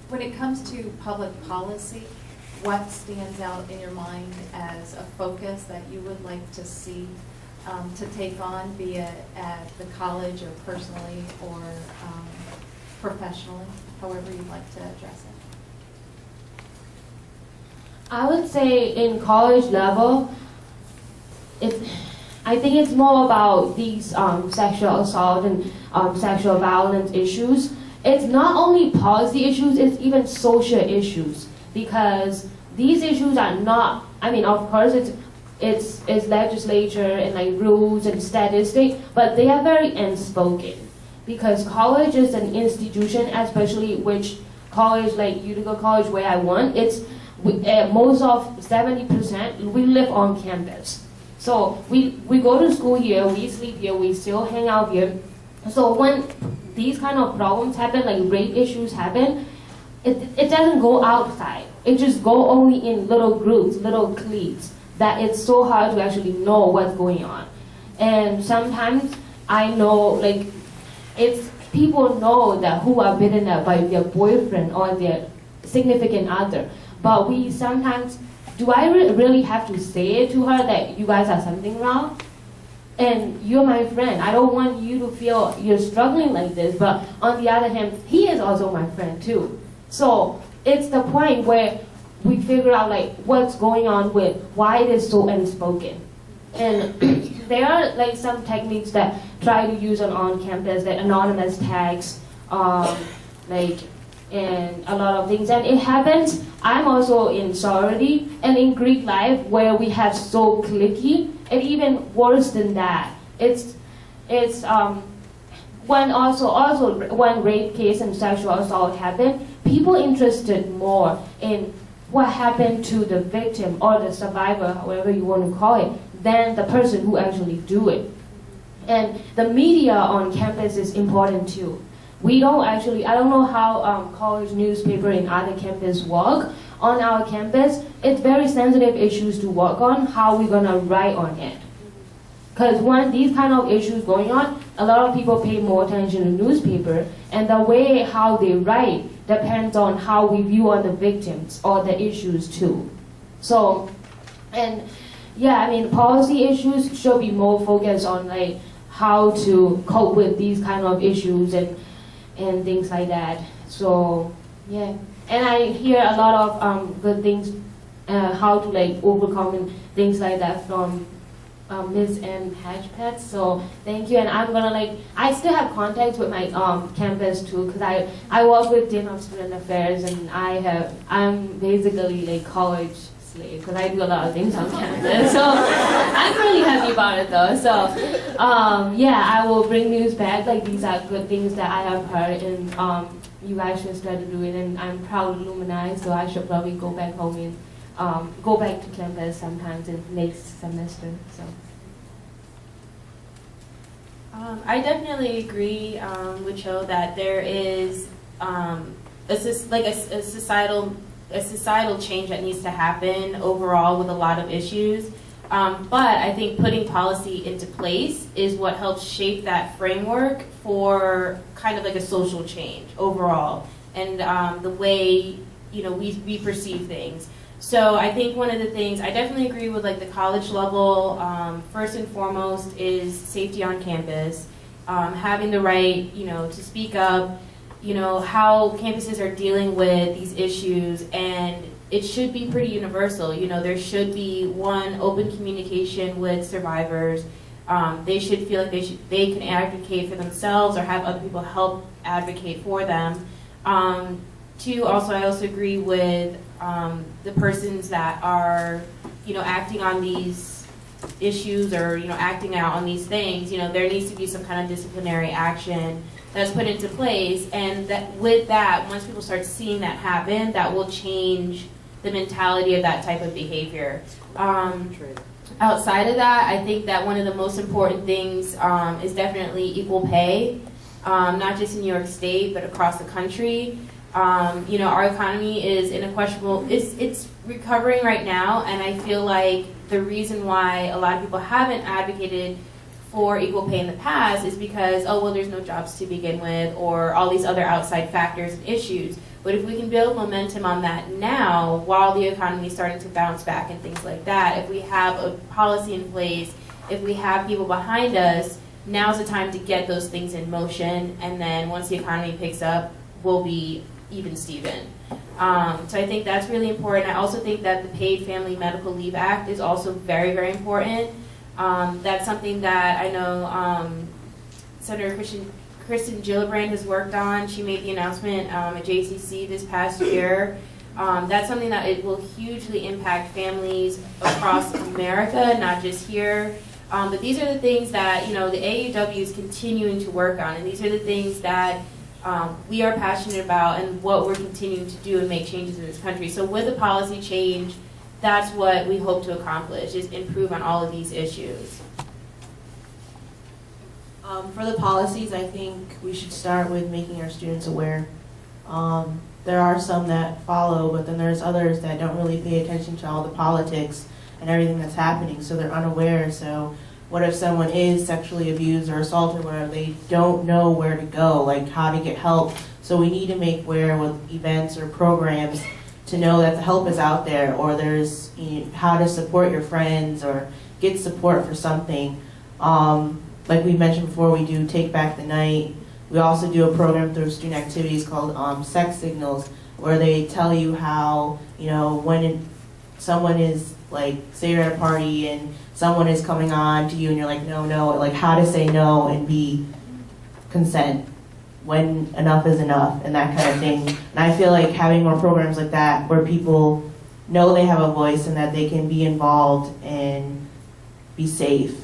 When it comes to public policy, what stands out in your mind as a focus that you would like to see to take on, be it at the college or personally or professionally, however you'd like to address it? I would say in college level, I think it's more about these sexual assault and sexual violence issues. It's not only policy issues, it's even social issues, because these issues are not, I mean, of course it's legislature and like rules and statistics, but they are very unspoken, because college is an institution, especially which college like Utica College where I went, it's most of 70% we live on campus. So we go to school here, we sleep here, we still hang out here. So when these kind of problems happen, like rape issues happen, it doesn't go outside. It just go only in little groups, little cliques, that it's so hard to actually know what's going on. And sometimes I know, like, it's people know that who are beaten up by their boyfriend or their significant other. But we sometimes, do I really have to say it to her that you guys are something wrong? And you're my friend. I don't want you to feel you're struggling like this. But on the other hand, he is also my friend too. So it's the point where we figure out like what's going on with why it is so unspoken. And there are like some techniques that try to use on campus, like anonymous tags, like, and a lot of things. And it happens, I'm also in sorority and in Greek life where we have so cliquey, and even worse than that. It's when rape case and sexual assault happen, people interested more in what happened to the victim or the survivor, however you want to call it, than the person who actually do it. And the media on campus is important too. We don't actually, I don't know how college newspaper in other campus work. On our campus, it's very sensitive issues to work on, how we're gonna write on it. Because when these kind of issues going on, a lot of people pay more attention to newspaper, and the way how they write depends on how we view on the victims or the issues too. So, and yeah, I mean, policy issues should be more focused on like how to cope with these kind of issues and things like that. So, yeah. And I hear a lot of good things, how to like overcome and things like that from Ms. M. Hatchpet. So thank you. And I'm gonna like, I still have contacts with my campus too, because I work with Dean of Student Affairs, and I'm basically like college slave, because I do a lot of things on campus. So I'm really happy about it though. So yeah, I will bring news back. Like these are good things that I have heard, and you guys should start to do it. And I'm proud alumni, so I should probably go back home and go back to campus sometimes in next semester. So. I definitely agree with Cho that there is a societal change that needs to happen overall with a lot of issues. But I think putting policy into place is what helps shape that framework for kind of like a social change overall, and the way we perceive things. So I think one of the things, I definitely agree with like the college level, first and foremost is safety on campus, having the right, to speak up, how campuses are dealing with these issues, and it should be pretty universal. There should be one open communication with survivors. They should feel like they can advocate for themselves or have other people help advocate for them. Two, I also agree with the persons that are, acting on these issues or, acting out on these things. There needs to be some kind of disciplinary action that's put into place, and that with that, once people start seeing that happen, that will change the mentality of that type of behavior. Outside of that, I think that one of the most important things is definitely equal pay, not just in New York State, but across the country. Our economy is in a questionable, it's recovering right now, and I feel like the reason why a lot of people haven't advocated for equal pay in the past is because, there's no jobs to begin with, or all these other outside factors and issues. But if we can build momentum on that now, while the economy is starting to bounce back and things like that, if we have a policy in place, if we have people behind us, now's the time to get those things in motion, and then once the economy picks up, we'll be even Steven. So I think that's really important. I also think that the Paid Family Medical Leave Act is also very, very important. That's something that I know Senator Kristen Gillibrand has worked on. She made the announcement at JCC this past year. That's something that it will hugely impact families across America, not just here. But these are the things that the AAUW is continuing to work on, and these are the things that we are passionate about and what we're continuing to do and make changes in this country. So with the policy change, that's what we hope to accomplish, is improve on all of these issues. For the policies, I think we should start with making our students aware. There are some that follow, but then there's others that don't really pay attention to all the politics and everything that's happening, so they're unaware. So what if someone is sexually abused or assaulted where they don't know where to go, like how to get help? So we need to make aware with events or programs to know that the help is out there, or there's how to support your friends or get support for something. Like we mentioned before, we do Take Back the Night. We also do a program through student activities called Sex Signals, where they tell you how, when someone is, like, say you're at a party and someone is coming on to you and you're like, no, like how to say no and be consent when enough is enough and that kind of thing. And I feel like having more programs like that where people know they have a voice and that they can be involved and be safe.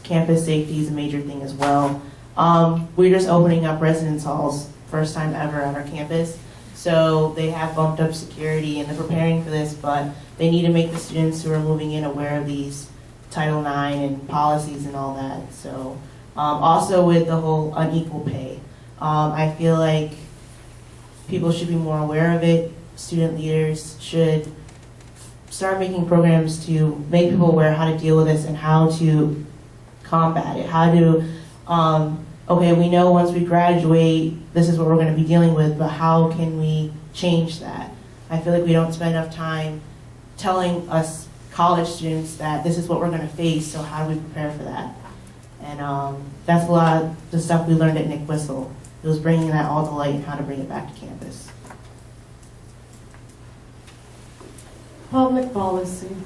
Campus safety is a major thing as well. We're just opening up residence halls, first time ever on our campus. So they have bumped up security and they're preparing for this, but they need to make the students who are moving in aware of these Title IX and policies and all that. So also with the whole unequal pay, I feel like people should be more aware of it. Student leaders should start making programs to make people aware how to deal with this and how to combat it. How to, okay, we know once we graduate, this is what we're going to be dealing with, but how can we change that? I feel like we don't spend enough time telling us college students that this is what we're going to face, so how do we prepare for that? And that's a lot of the stuff we learned at Nick Whistle. It was bringing that all to light and how to bring it back to campus. Public policy.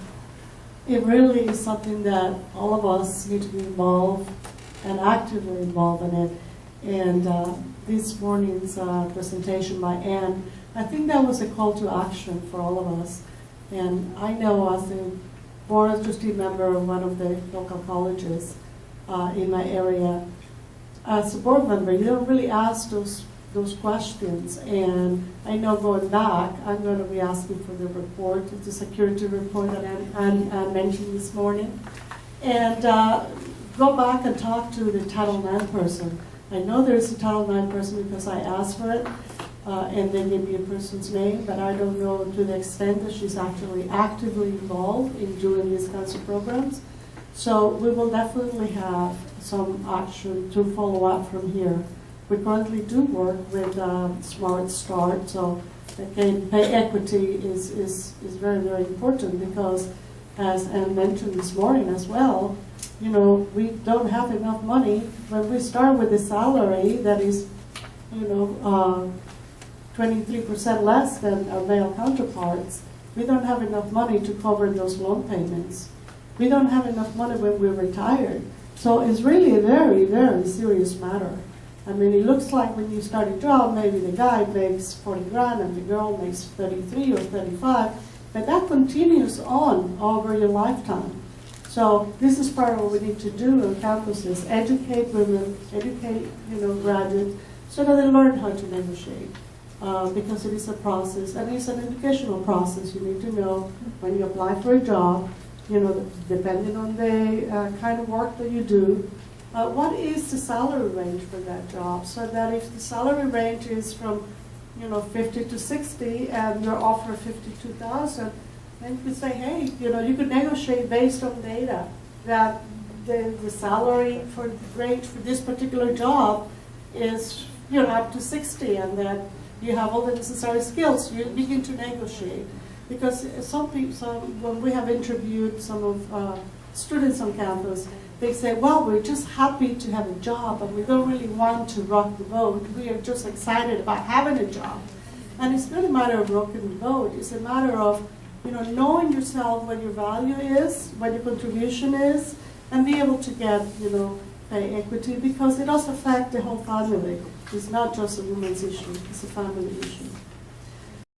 It really is something that all of us need to be involved and actively involved in it. And this morning's presentation by Anne, I think that was a call to action for all of us. And I know as a board of trustee member of one of the local colleges in my area, as a board member, you don't really ask those questions. And I know going back, I'm going to be asking for the report, the security report that Anne mentioned this morning. And go back and talk to the Title IX person. I know there's a Title IX person because I asked for it, and they gave me a person's name, but I don't know to the extent that she's actually actively involved in doing these kinds of programs. So we will definitely have some action to follow up from here. We currently do work with Smart Start, so again, pay equity is very, very important because, as Anne mentioned this morning as well, we don't have enough money. When we start with a salary that is, 23% less than our male counterparts, we don't have enough money to cover those loan payments. We don't have enough money when we're retired. So it's really a very, very serious matter. I mean, it looks like when you start a job, maybe the guy makes 40 grand and the girl makes 33 or 35, but that continues on over your lifetime. So this is part of what we need to do on campuses: educate women, educate graduates, so that they learn how to negotiate. Because it is a process, and it's an educational process. You need to know when you apply for a job, depending on the kind of work that you do, what is the salary range for that job? So that if the salary range is from 50 to 60 and you're offered 52,000, then you could say, hey, you could negotiate based on data that the salary for range for this particular job is up to 60, and that you have all the necessary skills, you begin to negotiate. Because when we have interviewed some of students on campus, they say, well, we're just happy to have a job, and we don't really want to rock the boat. We are just excited about having a job. And it's not a matter of rocking the boat. It's a matter of, knowing yourself, what your value is, what your contribution is, and be able to get, pay equity, because it does affect the whole family. It's not just a women's issue, it's a family issue.